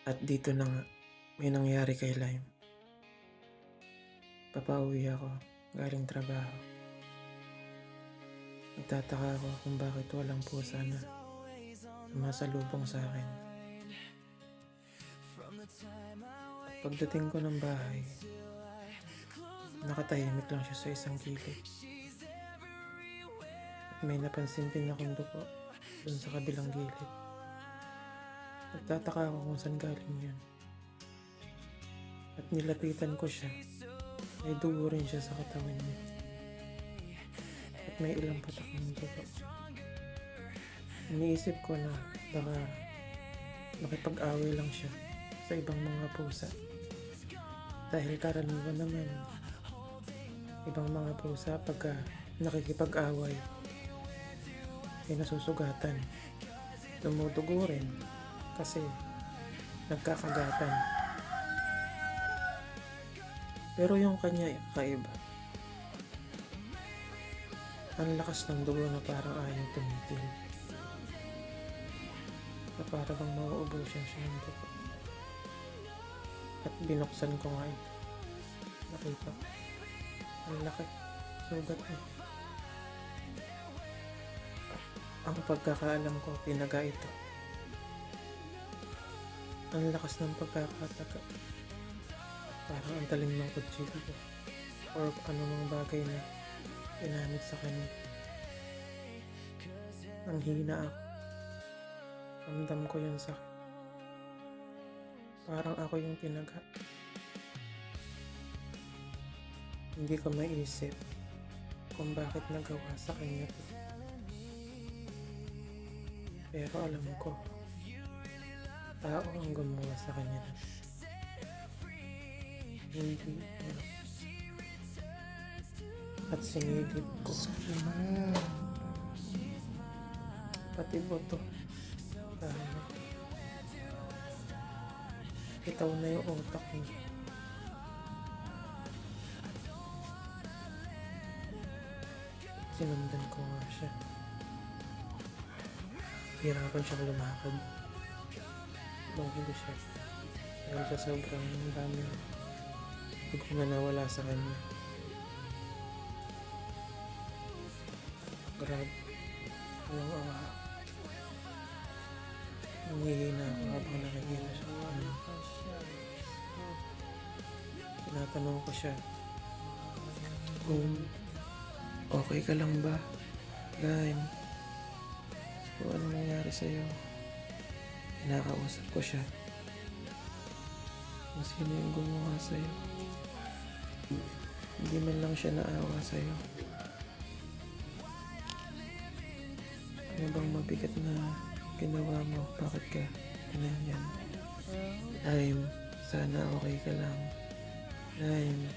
At dito na nga, may nangyari kay Lime. Papauwi ako galing trabaho. Nagtataka ako kung bakit walang pusa na sumasalubong sa akin. At pagdating ko ng bahay, nakatahimik lang siya sa isang gilid. At may napansin din akong dugo dun sa kabilang gilid. Nagtataka ako kung saan galing yun. At nilapitan ko siya. May dugo rin siya sa katawan niya. At may ilang patak ng dugo. Iniisip ko na baka makipag-away lang siya sa ibang mga pusa. Dahil karaniwan naman, ibang mga pusa pagka nakikipag-away ay nasusugatan. Dumudugo rin kasi nagkakagatan. Pero yung kanya kakaiba. Ang lakas ng dugo na parang ayaw tumitil. Na parang bang mauubusan siya ng dugo. At binuksan ko nga ito. Nakita ko. Ang laki. Sugat eh. Ang pagkakaalam ko, tinaga ito. Ang lakas ng pagkakataga. Parang ang talim ng kutsilyo or anumang bagay na ginamit sa kanya. Ang hina ako. Ramdam ko yung sakit. Parang ako yung tinaga. Hindi ko maisip kung bakit nagawa sa kanya to. Pero alam ko, tao ang gumawa sa kanya na. Hindi niya. At sinilip ko. Pati buto. Bitaw na yung utak niya. Sinundan ko nga siya. Hirapan siya lumakad. Bago siya. Dahil sa sobrang dami dugo na nawala sa kanya. Grabe. Walang awa. Nangihina ako habang nakikita siya. Tinatanong ko siya kung okay ka lang ba? Lime. So ano nangyari sa'yo? Kinakausap ko siya. Kung sino yung gumawa sa'yo. Hindi man lang siya naawa sa'yo. Ano bang mabigat na ginawa mo? Bakit ka ganyan? Lime, sana okay ka lang. Lime.